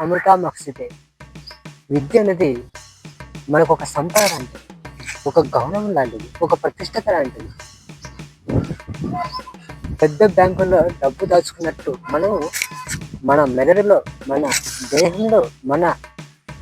అమృతామక్షితే. విద్య అనేది మనకు ఒక సంపద లాంటిది, ఒక గౌరవం లాంటిది, ఒక ప్రతిష్టత లాంటిది. పెద్ద బ్యాంకుల్లో డబ్బు దాచుకున్నట్టు మనం మన మెదడులో, మన దేహంలో, మన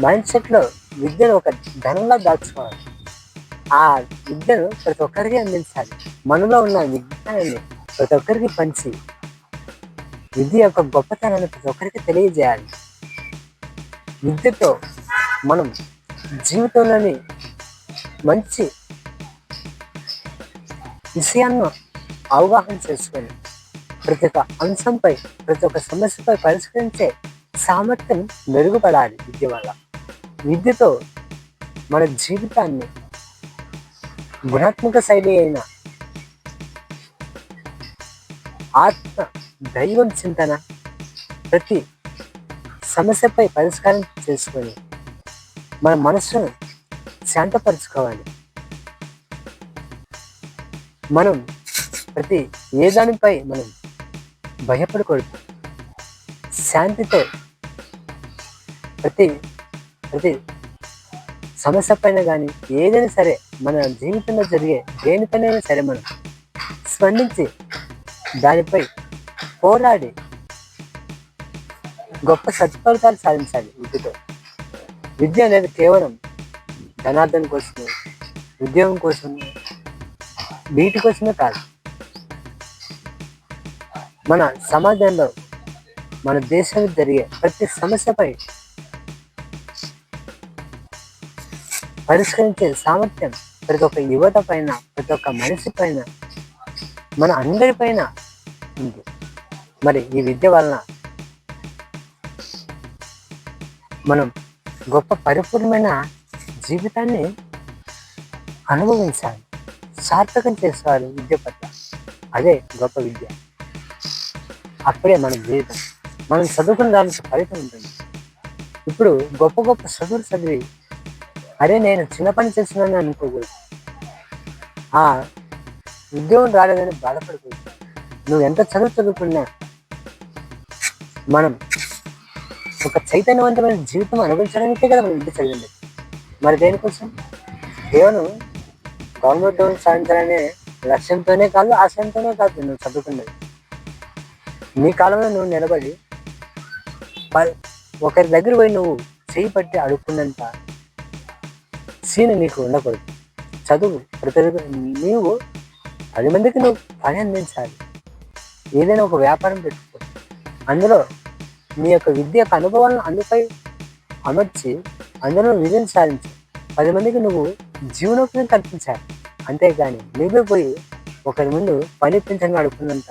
మైండ్ సెట్లో విద్యను ఒక ధనంలా దాచుకోవాలి. ఆ విద్యను ప్రతి ఒక్కరికి అందించాలి. మనలో ఉన్న విజ్ఞానాన్ని ప్రతి ఒక్కరికి పంచి విద్య యొక్క గొప్పతనాన్ని ప్రతి ఒక్కరికి తెలియజేయాలి. విద్యతో మనం జీవితంలోని మంచి విషయాన్ని అవగాహన చేసుకొని ప్రతి ఒక్క అంశంపై, ప్రతి ఒక్క సమస్యపై పరిష్కరించే సామర్థ్యం మెరుగుపడాలి విద్య వల్ల. విద్యతో మన జీవితాన్ని గుణాత్మక శైలి అయిన ఆత్మ దైవం చింతన, ప్రతి సమస్యపై పరిష్కారం చేసుకొని మన మనసును శాంతపరచుకోవాలి. మనం ప్రతి ఏ దానిపై మనం భయపడకూడదు. శాంతితో ప్రతి ప్రతి సమస్య పైన కానీ ఏదైనా సరే మన జీవితంలో జరిగే దేనిపైన సరే మనం స్పందించి దానిపై పోరాడి గొప్ప సత్ఫలితాలు సాధించాలి విద్యతో. విద్య అనేది కేవలం ధనార్జన కోసమే, ఉద్యోగం కోసమే, వీటి కోసమే కాదు. మన సమాజంలో, మన దేశంలో జరిగే ప్రతి సమస్యపై పరిష్కరించే సామర్థ్యం ప్రతి ఒక్క యువత పైన, ప్రతి ఒక్క మనిషి పైన, మన అందరిపైన ఉంది. మరి ఈ విద్య వలన మనం గొప్ప పరిపూర్ణమైన జీవితాన్ని అనుభవించాలి, సార్థకం చేసుకోవాలి విద్య పట్ల. అదే గొప్ప విద్య. అప్పుడే మన జీవితం, మనం చదువుకున్న దానికి ఫలితం ఉంటుంది. ఇప్పుడు గొప్ప గొప్ప చదువులు చదివి అరే నేను చిన్న పని చేస్తున్నానని అనుకోకూడదు. ఆ ఉద్యోగం రాలేదని బాధపడకూడదు. నువ్వు ఎంత చదువుకున్నా మనం ఒక చైతన్యవంతమైన జీవితం అనుభవించడానికే కదా మనం విద్య చదివింది. మరి దేనికోసం? కేవలం గవర్నమెంట్ ఉద్యోగం సాధించాలనే లక్ష్యంతోనే కాదు, ఆశయంతోనే కాదు నువ్వు చదువుకున్నది. నీ కాలంలో నువ్వు నిలబడి ఒకరి దగ్గర పోయి నువ్వు చేయి పట్టి అడుక్కున్నంత సీన్ నీకు ఉండకూడదు. చదువు ప్రతి నీవు 10 మందికి నువ్వు పని అందించాలి. ఏదైనా ఒక వ్యాపారం పెట్టుకో, అందులో నీ యొక్క విద్య యొక్క అనుభవాలను అందుపై అమర్చి అందులో విజయం సాధించి 10 మందికి నువ్వు జీవనోపాధిని కల్పించాలి. అంతేగాని నువ్వే పోయి ఒకరి ముందు పని పెంచంగా అడుక్కున్నంత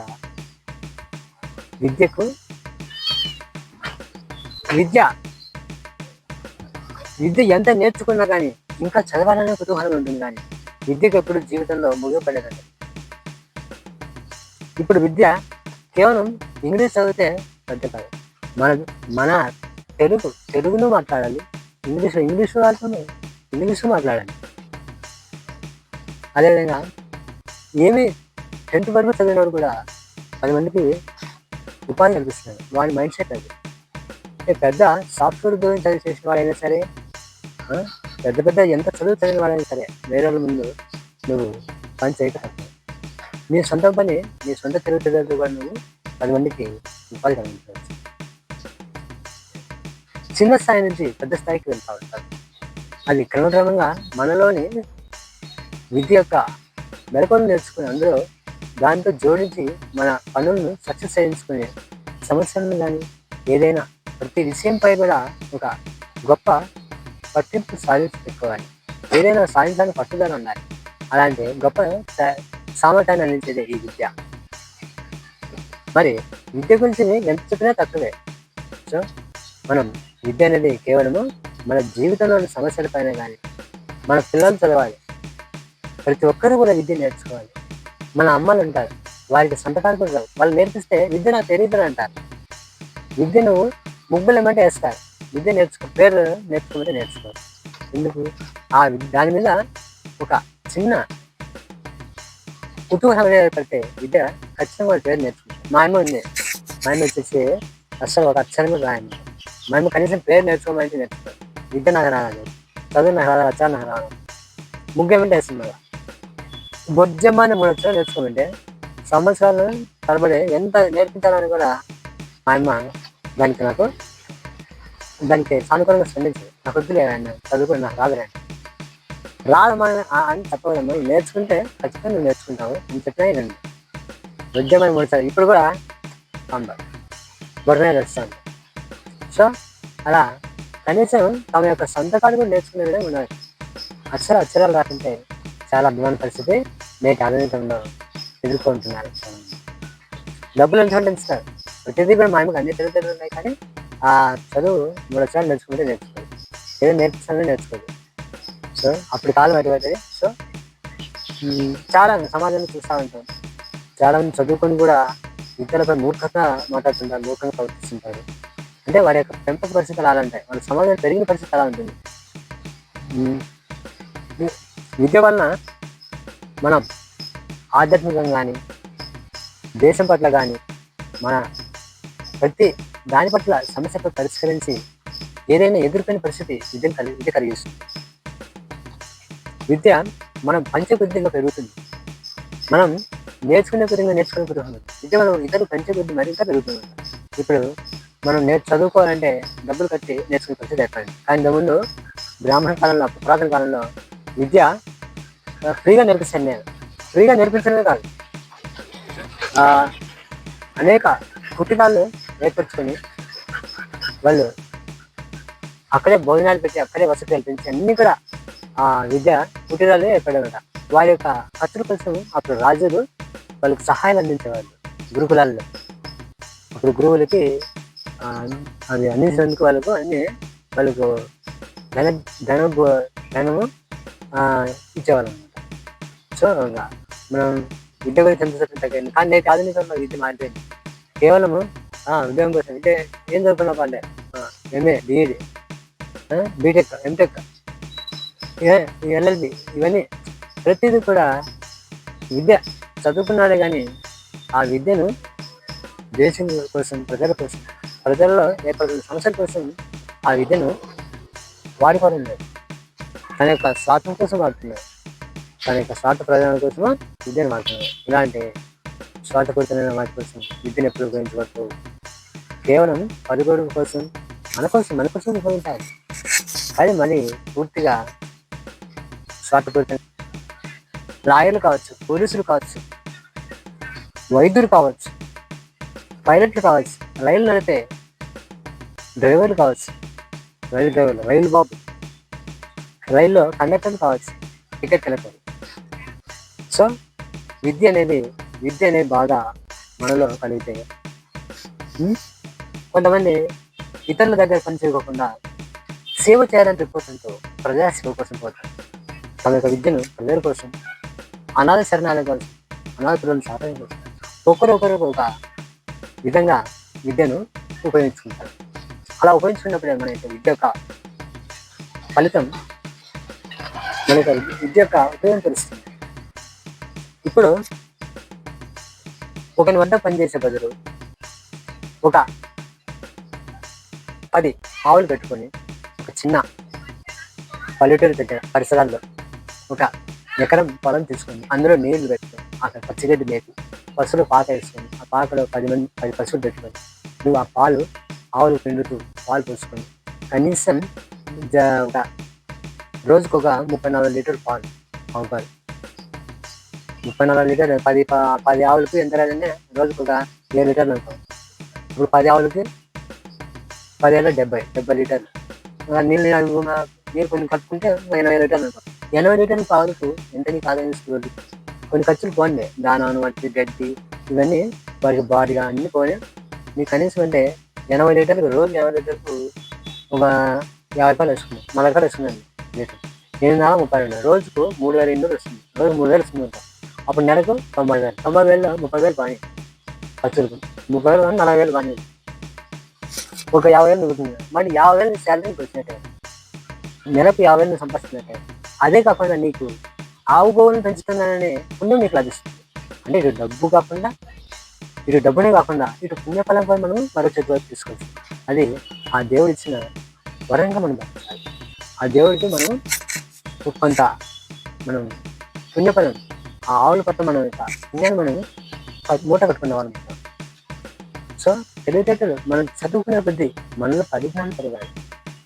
విద్యకు విద్య ఎంత నేర్చుకున్నా కానీ ఇంకా చదవాలనే కుతూహలం ఉంటుంది, కానీ విద్యకు ఎప్పుడు జీవితంలో ముగిపడేదండి. ఇప్పుడు విద్య కేవలం ఇంగ్లీష్ చదివితే పెద్ద కాదు. మన తెలుగును మాట్లాడాలి, ఇంగ్లీషు వాళ్ళతో ఇంగ్లీషు మాట్లాడాలి. అదేవిధంగా ఏమి 10th వరకు చదివినవాడు కూడా 10 మందికి ఉపాధి కల్పిస్తున్నాడు. వాడి మైండ్ సెట్ అది. పెద్ద సాఫ్ట్వేర్ ఉద్యోగం చేసిన వాడైనా సరే, పెద్ద ఎంత చదువు చదివిన వాడైనా సరే, వేరే వాళ్ళ ముందు నువ్వు పని చేయక తప్పదు. నీ సొంత పని, నీ సొంత తెలివితేటలతో కూడా నువ్వు 10 మందికి ఉపాధి కలిగించవచ్చు. చిన్న స్థాయి నుంచి పెద్ద స్థాయికి వెళ్తూ ఉంటారు. అది క్రమక్రమంగా మనలోని విద్య యొక్క మెలకువలు నేర్చుకుని అందులో దాంతో జోడించి మన పనులను సక్సెస్ చేయించుకునే సమస్యలను కానీ ఏదైనా ప్రతి విషయంపై కూడా ఒక గొప్ప పట్టింపు సాధించి పెట్టుకోవాలి. ఏదైనా సాధించడానికి పట్టుదల ఉండాలి. అలాంటి గొప్ప సామర్థ్యాన్ని అందించేదే ఈ విద్య. మరి విద్య గురించి ఎంత చెప్పినా తక్కువే. సో మనం విద్య అనేది కేవలము మన జీవితంలోని సమస్యలపైన కానీ, మన పిల్లలు చదవాలి, ప్రతి ఒక్కరూ కూడా విద్య నేర్చుకోవాలి. మన అమ్మలు ఉంటారు, వారికి సంతకాలు కూడా రావు, వాళ్ళు నేర్పిస్తే విద్య నాకు తెలియదు అంటారు. విద్య నువ్వు ముగ్గులు ఏమంటే వేస్తారు, విద్య పేరు నేర్చుకోమంటే నేర్చుకోవాలి. ఎందుకు? దాని మీద ఒక చిన్న కుతూహలం ఏర్పడితే విద్య ఖచ్చితంగా వాళ్ళ పేరు నేర్చుకుంటారు. మా అమ్మ వచ్చేసి అసలు ఒక అక్షరం రాయండి, మేము కనీసం పేరు నేర్చుకోమంటే నేర్చుకోవాలి. విద్య నాకు రాదు, చదువు నాకు రాదు, రచన నాకు రాదు, ముఖ్యమంటే వేస్తుంది. బొజ్జమ్మని 3 అక్షరాలు నేర్చుకోమంటే సంవత్సరాలు తరబడి ఎంత నేర్పించాలని కూడా మా అమ్మ దానికి సానుకూలంగా స్పందించింది. నాకు వద్దులే చదువుకుని నాకు రాదులేండి. రాదమ్మా అని చెప్పగలమ్మా, నేర్చుకుంటే ఖచ్చితంగా నువ్వు నేర్చుకుంటావు అని చెప్పినా రండి. బొజ్జమ్మని 3 సార్లు ఇప్పుడు కూడా బొడనే నడుస్తాను. సో అలా కనీసం తమ యొక్క సంతకాలు కూడా నేర్చుకునే విధంగా ఉన్నారు. అక్షరాలు రాకుంటే చాలా అభిమాన పరిస్థితి నేటి ఆధునికంలో ఎదుర్కొంటున్నారు. డబ్బులు ఎంచుకుంటే ఇస్తారు. ప్రతిదీ కూడా మా అమ్మకి అన్ని తెలివితేటలు ఉన్నాయి, కానీ ఆ చదువు 3 అక్షరాలు నేర్చుకుంటే నేర్చుకోదు, ఏదో నేర్పిస్తానని నేర్చుకోదు. సో అప్పుడు కాలం అటువంటిది. సో చాలా సమాజంలో చూస్తూ ఉంటాం, చాలా మంది చదువుకొని కూడా ఇతరులపై మూర్ఖంగా మాట్లాడుతుంటారు, మూర్ఖంగా ప్రవర్తిస్తుంటారు. అంటే వారి యొక్క పెంపక పరిస్థితులు అలా ఉంటాయి, వాళ్ళ సమాజంలో పెరిగిన పరిస్థితి అలా ఉంటుంది. విద్య వలన మనం ఆధ్యాత్మికంగా కానీ, దేశం పట్ల కానీ, మన ప్రతి దాని పట్ల సమస్యతో పరిష్కరించి ఏదైనా ఎదుర్కొనే పరిస్థితి విద్య కలిగిస్తుంది. విద్య మనం పంచబుద్ధిగా పెరుగుతుంది, మనం నేర్చుకునే పెరుగుతుంది. విద్య మనం ఇతరులు పంచబుద్ధి మరింత పెరుగుతుంది. ఇప్పుడు మనం చదువుకోవాలంటే డబ్బులు కట్టి నేర్చుకునే పరిస్థితి ఏర్పడింది. కానీ ఇంతకుముందు బ్రాహ్మణ కాలంలో, పురాతన కాలంలో విద్య ఫ్రీగా నేర్పిస్తాను. నేను ఫ్రీగా నేర్పించడమే కాదు, అనేక కుటుంబాలు ఏర్పరచుకొని వాళ్ళు అక్కడే భోజనాలు పెట్టి, అక్కడే వసతి కల్పించి అన్ని కూడా ఆ విద్య కుటీరాలే ఏర్పడేవాట. వారి యొక్క ఖర్చుల కోసం అప్పుడు రాజులు వాళ్ళకి సహాయం అందించేవాళ్ళు గురుకులాల్లో. అప్పుడు గురువులకి అవి అందించేందుకు వాళ్ళకు ధనము ఇచ్చేవాళ్ళు అనమాట. సో మనం విద్య గురించి ఎంత చెప్పిన, కానీ నేటి ఆధునికంలో విద్య మారిపోయింది. కేవలము ఉద్యోగం కోసం విద్య ఏం చదువుకున్నా అంటే MA, BEd, BTech, MTech, LLB, ఇవన్నీ ప్రతిదీ కూడా విద్య చదువుకున్నాడే కానీ ఆ విద్యను దేశం కోసం, ప్రజల్లో ఏర్పడుతున్న సమస్యల కోసం ఆ విద్యను వాడుకోవడం లేదు. తన యొక్క స్వార్థం కోసం వాడుతున్నారు, తన యొక్క స్వార్థ ప్రయోజనాల కోసం విద్యను వాడుతున్నారు. ఇలాంటి స్వార్థపూరితమైన వాటి కోసం విద్యను ఎప్పుడు ఉపయోగించబడతావు. కేవలం పరుగుడు కోసం, మన కోసం ఉపయోగించాలి. కానీ మళ్ళీ పూర్తిగా స్వార్థపూరిత లాయర్లు కావచ్చు, పోలీసులు కావచ్చు, వైద్యులు కావచ్చు, పైలట్లు కావచ్చు, రైలు నడిపే డ్రైవర్లు కావచ్చు, రైలు బాబు, రైల్లో కండక్టర్లు కావచ్చు, టికెట్ కలెక్టర్. సో విద్య అనేది బాగా మనలో కలిగితే కొంతమంది ఇతరుల దగ్గర పనిచేయకోకుండా సేవ చేయాలని రిపోర్ట్తో ప్రజాసేవ కోసం పోతారు. తమ యొక్క విద్యను ప్రజల కోసం, అనాథ శరణాలయం కోసం, అనాథ పిల్లలు సహాయం కోసం ఒకరు ఒక విధంగా విద్యను ఉపయోగించుకుంటారు. అలా ఉపయోగించుకున్నప్పుడే మన యొక్క విద్య యొక్క ఫలితం, మన యొక్క విద్య యొక్క ఉపయోగం తెలుస్తుంది. ఇప్పుడు ఒకరి వద్ద పనిచేసే బదులు ఒక 10 ఆవులు పెట్టుకొని ఒక చిన్న పల్లెటూరు దగ్గర పరిసరాల్లో ఒక ఎకరం పొలం తీసుకొని అందులో నీళ్లు పెట్టుకొని అక్కడ పచ్చిగడ్డి మేపి పశువులు పాక వేసుకొని ఆ పాకలో 10 పశువులు పెట్టుకొని నువ్వు ఆ పాలు ఆవులు పిండుతూ పాలు పోసుకొని కనీసం ఒక రోజుకు ఒక 34 లీటర్లు పాలు, ఆవు పాలు 34 లీటర్లు, 10 ఆవులకి ఎంత లేదంటే రోజుకు ఒక 7 లీటర్లు ఉంటాం. ఇప్పుడు 10 ఆవులకి 10 ఏళ్ళ 70 లీటర్లు నీరు కొన్ని కట్టుకుంటే 80 లీటర్లు ఉంటాం. 80 లీటర్ల పావులకు ఎంత నీకు ఆదాయం ఇస్తుంది? కొన్ని ఖర్చులు పోండి, దానాను వంటి గడ్డి ఇవన్నీ వారికి బాడీగా అన్ని పోయి నీకు కనీసం అంటే 80 లీటర్లకు రోజు 80 లీటర్లకు ఒక 50 రూపాయలు వేసుకున్నాం, 40 రూపాయలు వేసుకున్నాను లీటర్. 8,32 రోజుకు 3,200 వస్తుంది. రోజు 3,000 వస్తుంది ఉంటాం. అప్పుడు నెలకు 90,000, 90,000లో 30,000 బాగా ఖర్చులకు, 30,000 40,000 బాగా ఒక 50,000 మిగులుతుంది. మళ్ళీ 50,000 శాలరీకి వచ్చినట్టే, నెలకు 50,000 సంపాదిస్తున్నట్టే. అదే కాకుండా నీకు ఆవు గోవులను పెంచుతున్నాననే పుణ్యం నీకు లభిస్తుంది. అంటే ఇటు డబ్బునే కాకుండా ఇటు పుణ్యఫలం కూడా మనం మరో చేతిలో తీసుకోవచ్చు. అది ఆ దేవుడు ఇచ్చిన వరంగా మనం భావించాలి. ఆ దేవుడికి మనం కొంత మనం పుణ్యపదం, ఆ ఆవుల పట్ల మనం యొక్క పుణ్యాన్ని మనం మూట కట్టుకునే వాళ్ళం. సో తెలివితేటలు మనం చదువుకునే కొద్దీ మనలో పరిజ్ఞానం పెరగాలి,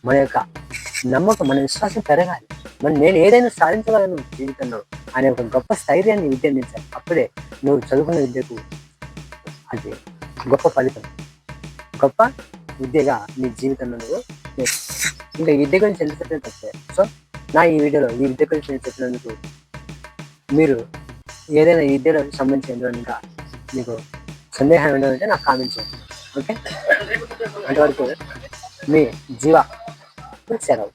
మన యొక్క నమ్మకం, మన విశ్వాసం పెరగాలి. నేను ఏదైనా సాధించగలను జీవితంలో అనే ఒక గొప్ప స్థైర్యాన్ని విద్య అందించాలి. అప్పుడే నువ్వు చదువుకున్న విద్యకు అది గొప్ప ఫలితం, గొప్ప విద్యగా నీ జీవితంలో నువ్వు ఇంకా ఈ విద్య గురించి ఎంత చెప్పిన తప్పే. సో ఈ వీడియోలో ఈ విద్య గురించి నేను చెప్పినందుకు మీరు ఏదైనా ఈ విద్యలో సంబంధించిన ఇంకా మీకు సందేహం ఏంటంటే నాకు కామెంట్ చేయండి. ఓకే, అంతవరకు మీ జీవ సెలవు.